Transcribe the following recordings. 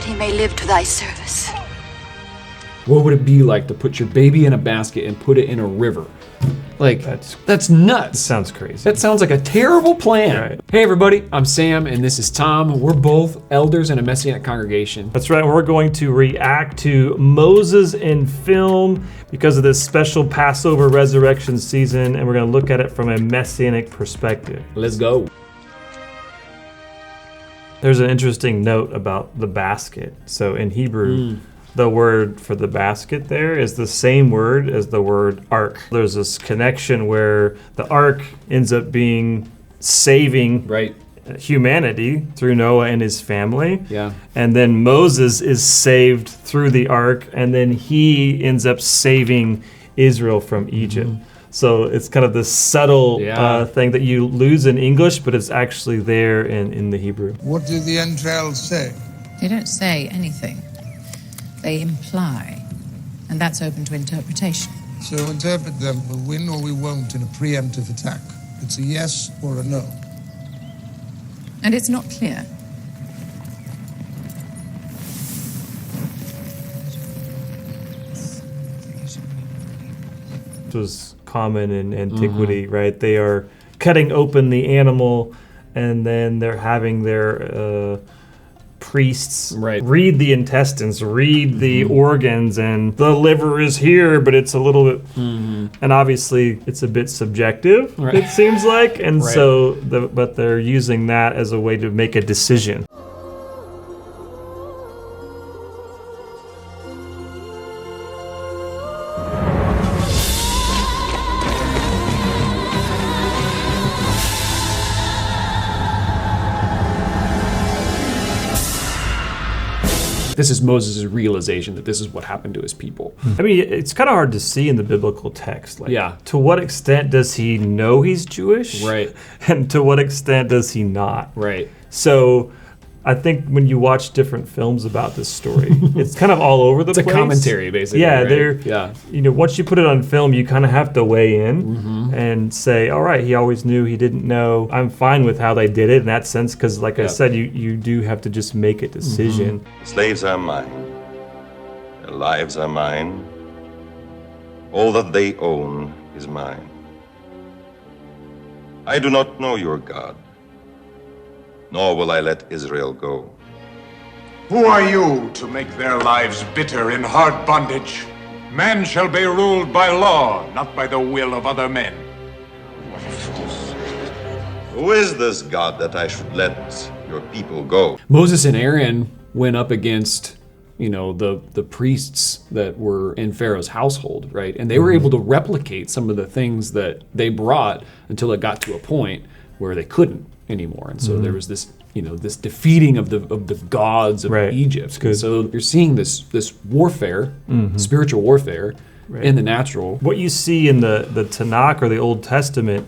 he may live to thy service. What would it be like to put your baby in a basket and put it in a river? Like, that's nuts. Sounds crazy. That sounds like a terrible plan. Right. Hey everybody, I'm Sam and this is Tom. We're both elders in a Messianic congregation. That's right, we're going to react to Moses in film because of this special Passover resurrection season, and we're gonna look at it from a Messianic perspective. Let's go. There's an interesting note about the basket. So in Hebrew, the word for the basket there is the same word as the word ark. There's this connection where the ark ends up being saving humanity through Noah and his family. Yeah. And then Moses is saved through the ark, and then he ends up saving Israel from Egypt. So it's kind of this subtle thing that you lose in English, but it's actually there in the Hebrew. What do the entrails say? They don't say anything. They imply, and that's open to interpretation. So interpret them, we'll win or we won't in a preemptive attack. It's a yes or a no. And it's not clear. It was common in antiquity, right? They are cutting open the animal, and then they're having their priests read the intestines, read the organs, and the liver is here, but it's a little bit, and obviously it's a bit subjective, it seems like, and so, but they're using that as a way to make a decision. This is Moses' realization that this is what happened to his people. I mean, it's kind of hard to see in the biblical text. Like, Yeah. to what extent does he know he's Jewish? Right. And to what extent does he not? Right. So I think when you watch different films about this story, it's kind of all over the place. It's a commentary, basically. Yeah, right? You know, once you put it on film, you kind of have to weigh in and say, all right, he always knew, he didn't know. I'm fine with how they did it in that sense, because like I said, you do have to just make a decision. Slaves are mine. Their lives are mine. All that they own is mine. I do not know your God, nor will I let Israel go. Who are you to make their lives bitter in hard bondage? Man shall be ruled by law, not by the will of other men. Who is this God that I should let your people go? Moses and Aaron went up against, you know, the priests that were in Pharaoh's household, right? And they were able to replicate some of the things that they brought until it got to a point where they couldn't anymore. And so there was this, you know, this defeating of the gods of Egypt. So you're seeing this warfare, spiritual warfare in the natural. What you see in the Tanakh or the Old Testament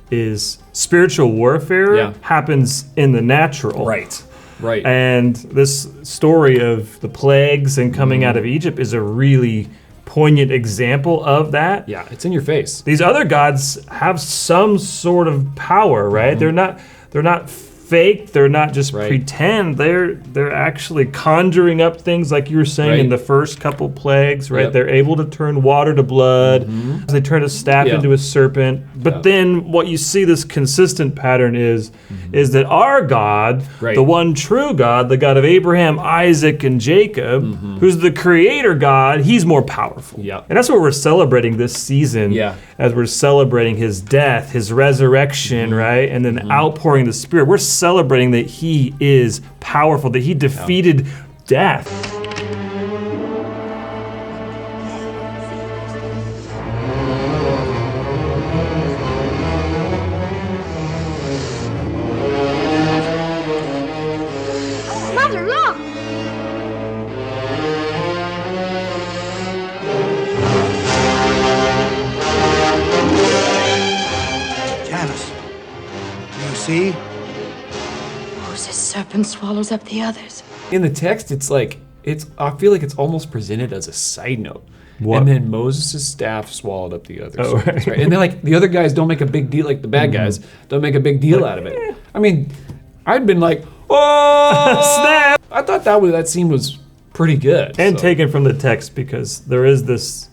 is spiritual warfare happens in the natural. Right. And this story of the plagues and coming out of Egypt is a really poignant example of that. Yeah, it's in your face. These other gods have some sort of power, right? They're not fake, they're not just pretend, they're actually conjuring up things like you were saying in the first couple plagues, right? They're able to turn water to blood, they turn a staff into a serpent. But then what you see, this consistent pattern is that our God, the one true God, the God of Abraham, Isaac, and Jacob, who's the creator God, he's more powerful. And that's what we're celebrating this season as we're celebrating his death, his resurrection, right? And then outpouring the Spirit. We're celebrating that he is powerful, that he defeated death. Mother, look! Janice, do you see? Moses' serpent swallows up the others. In the text, it's like, I feel like it's almost presented as a side note. And then Moses' staff swallowed up the others. Right? And then like the other guys don't make a big deal, like the bad guys don't make a big deal out of it. I mean, I'd been like, oh, snap! I thought that scene was pretty good. And taken from the text, because there is this,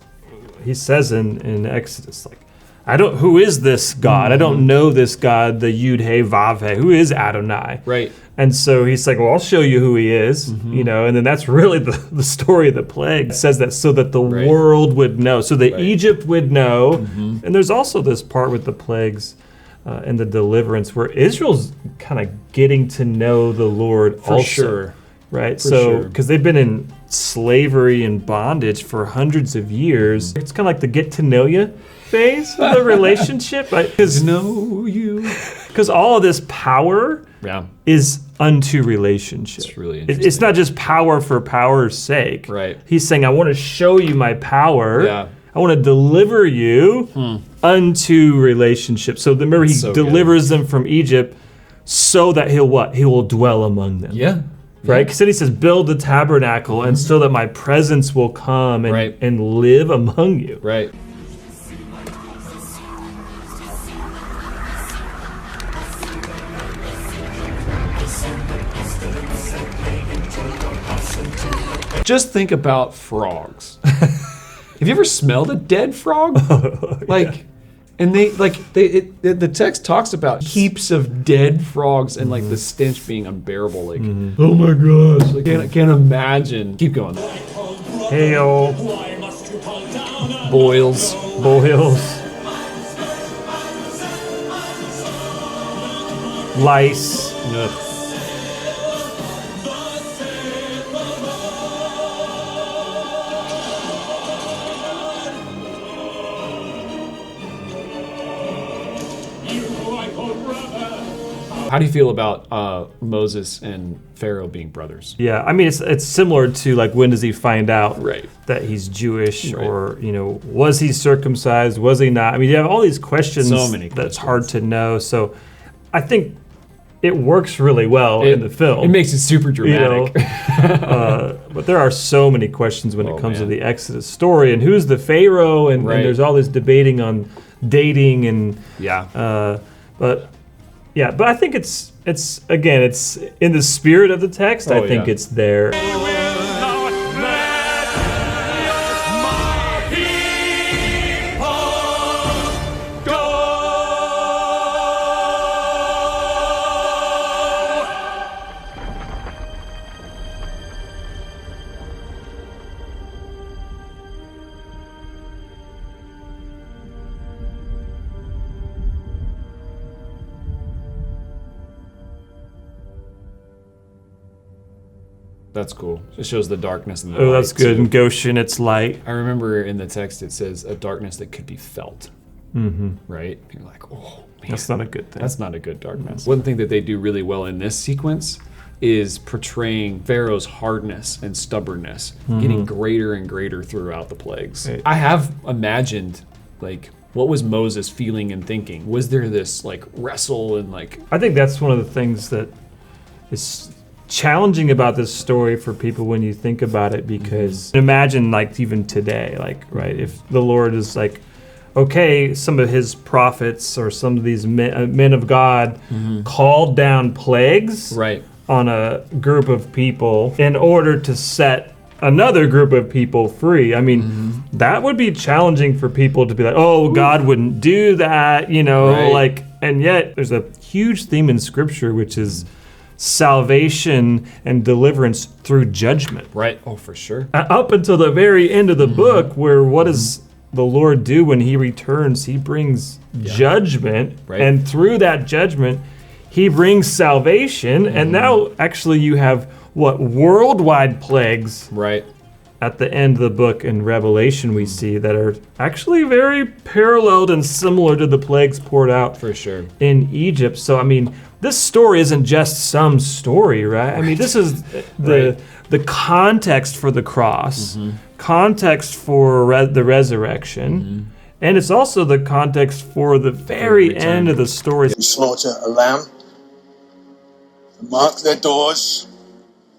he says in Exodus, like, who is this God? I don't know this God, the Yud He Vav He. Who is Adonai? Right. And so he's like, well, I'll show you who he is, you know, and then that's really the story of the plague. It says that so that the world would know, so that Egypt would know. And there's also this part with the plagues and the deliverance where Israel's kind of getting to know the Lord For also. sure. Right? So, because they've been in slavery and bondage for hundreds of years. It's kind of like the get to know you phase of the relationship. Because all of this power is unto relationship. It's really interesting. It's not just power for power's sake. Right. He's saying, I want to show you my power. Yeah. I want to deliver you unto relationship. So remember, he delivers them from Egypt so that he'll what? He will dwell among them. Yeah. Right? Because then he says, build the tabernacle, and so that my presence will come and live among you. Right. Just think about frogs. Have you ever smelled a dead frog? And the text talks about heaps of dead frogs and like the stench being unbearable. Like, oh my gosh, I can't imagine. Keep going. Hail, boils, lice. Ugh. How do you feel about Moses and Pharaoh being brothers? Yeah, I mean, it's similar to like, when does he find out that he's Jewish, or was he circumcised? Was he not? I mean, you have all these questions. So many that's hard to know. So, I think it works really well in the film. It makes it super dramatic. But there are so many questions when it comes to the Exodus story, and who's the Pharaoh, and there's all this debating on dating and but I think it's in the spirit of the text. I think it's there. That's cool. It shows the darkness and the light. Oh, that's good. In Goshen, it's light. I remember in the text it says a darkness that could be felt. Right? You're like, oh, man. That's not a good thing. That's not a good darkness. One thing that they do really well in this sequence is portraying Pharaoh's hardness and stubbornness, getting greater and greater throughout the plagues. I have imagined, like, what was Moses feeling and thinking? Was there this, like, wrestle and, like... I think that's one of the things that is challenging about this story for people when you think about it, because imagine, like, even today, like, right, if the Lord is like, okay, some of his prophets or some of these men of God called down plagues on a group of people in order to set another group of people free. I mean, that would be challenging for people to be like, oh, God wouldn't do that, like, and yet there's a huge theme in Scripture, which is salvation and deliverance through judgment. Right. Oh, for sure. Up until the very end of the book, where what does the Lord do when he returns? He brings judgment, and through that judgment, he brings salvation. And now actually you have worldwide plagues at the end of the book in Revelation we see that are actually very paralleled and similar to the plagues poured out for sure in Egypt. So I mean, this story isn't just some story, right? I mean, this is the context for the cross, context for the resurrection, and it's also the context for the very end of the story. We slaughter a lamb, and mark their doors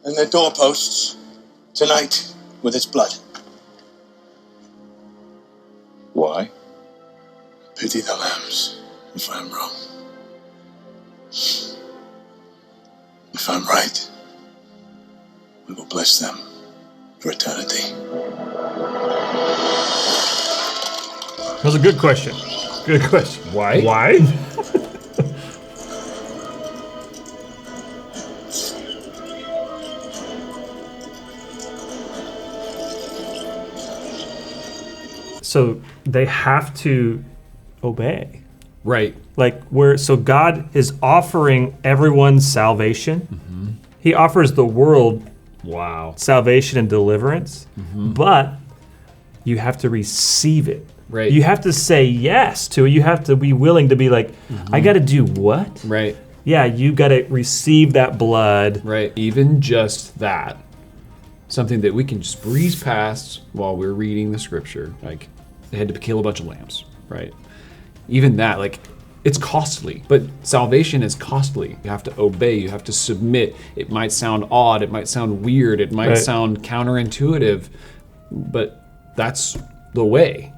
and their doorposts tonight with its blood. Why? Pity the lambs if I'm wrong. If I'm right, We will bless them for eternity. That was a good question. Good question. Why? Why? So they have to obey. Right. Like so God is offering everyone salvation. Mm-hmm. He offers the world Wow. salvation and deliverance, but you have to receive it. Right. You have to say yes to it. You have to be willing to be like, I got to do what? Right. Yeah, you got to receive that blood. Right. Even just that. Something that we can just breeze past while we're reading the scripture. Like, they had to kill a bunch of lambs, right? Even that, like, it's costly, but salvation is costly. You have to obey, you have to submit. It might sound odd, it might sound weird, it might sound counterintuitive, but that's the way.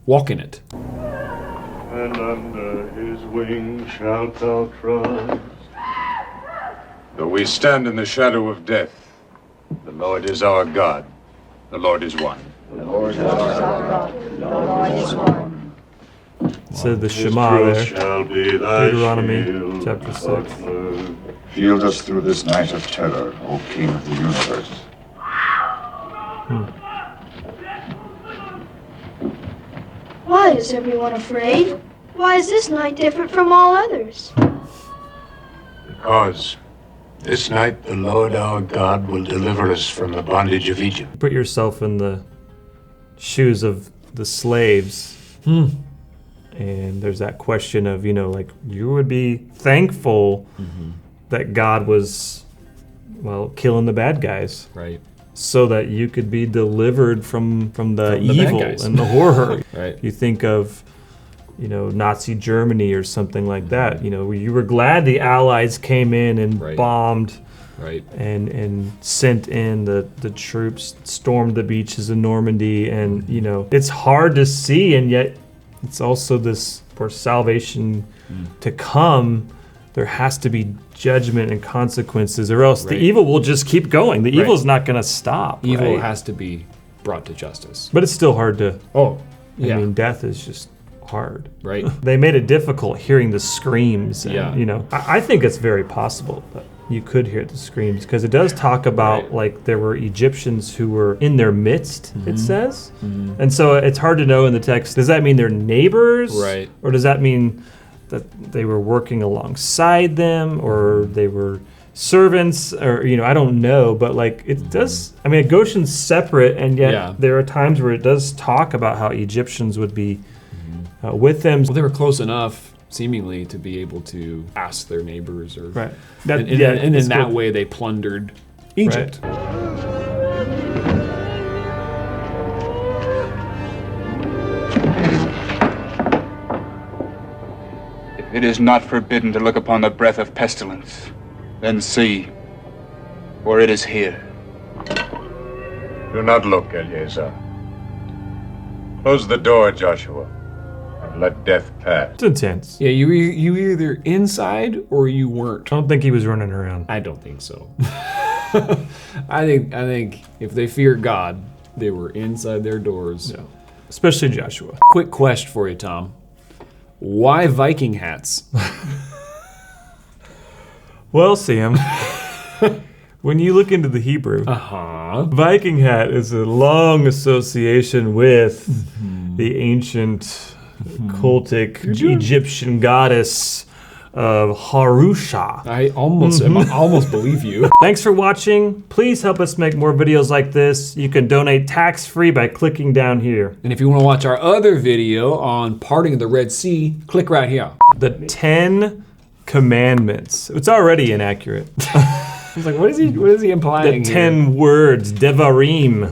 Walk in it. And under his wing shalt thou trust. Though we stand in the shadow of death, the Lord is our God. The Lord is one. So the Shema there, Shall be thy Deuteronomy shield chapter and 6. buckler. Shield us through this night of terror, O King of the universe. Why is everyone afraid? Why is this night different from all others? Because this night the Lord our God will deliver us from the bondage of Egypt. Put yourself in the shoes of the slaves. And there's that question of, like, you would be thankful that God was, killing the bad guys. Right. So that you could be delivered from the bad evil guys. and the horror. Right. You think of, Nazi Germany or something like that. You were glad the Allies came in and bombed Right. and sent in the troops, stormed the beaches in Normandy. And, it's hard to see, and yet it's also this, for salvation to come, there has to be judgment and consequences, or else the evil will just keep going. The evil is not going to stop. Evil has to be brought to justice. But it's still hard to. Oh, I mean, death is just hard. Right. They made it difficult hearing the screams. And, I think it's very possible that you could hear the screams, because it does talk about like there were Egyptians who were in their midst, it says. And so it's hard to know in the text, does that mean they're neighbors? Right. Or does that mean that they were working alongside them, or they were servants, or I don't know, but like it does, I mean, Goshen's separate, and yet there are times where it does talk about how Egyptians would be with them. Well, they were close enough, seemingly, to be able to ask their neighbors, or That, and in that cool. way they plundered Egypt. If it is not forbidden to look upon the breath of pestilence, then see, for it is here. Do not look, Eleazar. Close the door, Joshua, and let death pass. It's intense. Yeah, you either inside or you weren't. I don't think he was running around. I don't think so. I think if they feared God, they were inside their doors. Yeah. Especially Joshua. Quick question for you, Tom. Why Viking hats? Well, Sam, when you look into the Hebrew, Viking hat is a long association with the ancient cultic Egyptian goddess of Harusha. I almost believe you. Thanks for watching. Please help us make more videos like this. You can donate tax-free by clicking down here. And if you want to watch our other video on parting of the Red Sea, click right here. The 10 Commandments. It's already inaccurate. I was like, what is he implying? The 10 words, Devarim.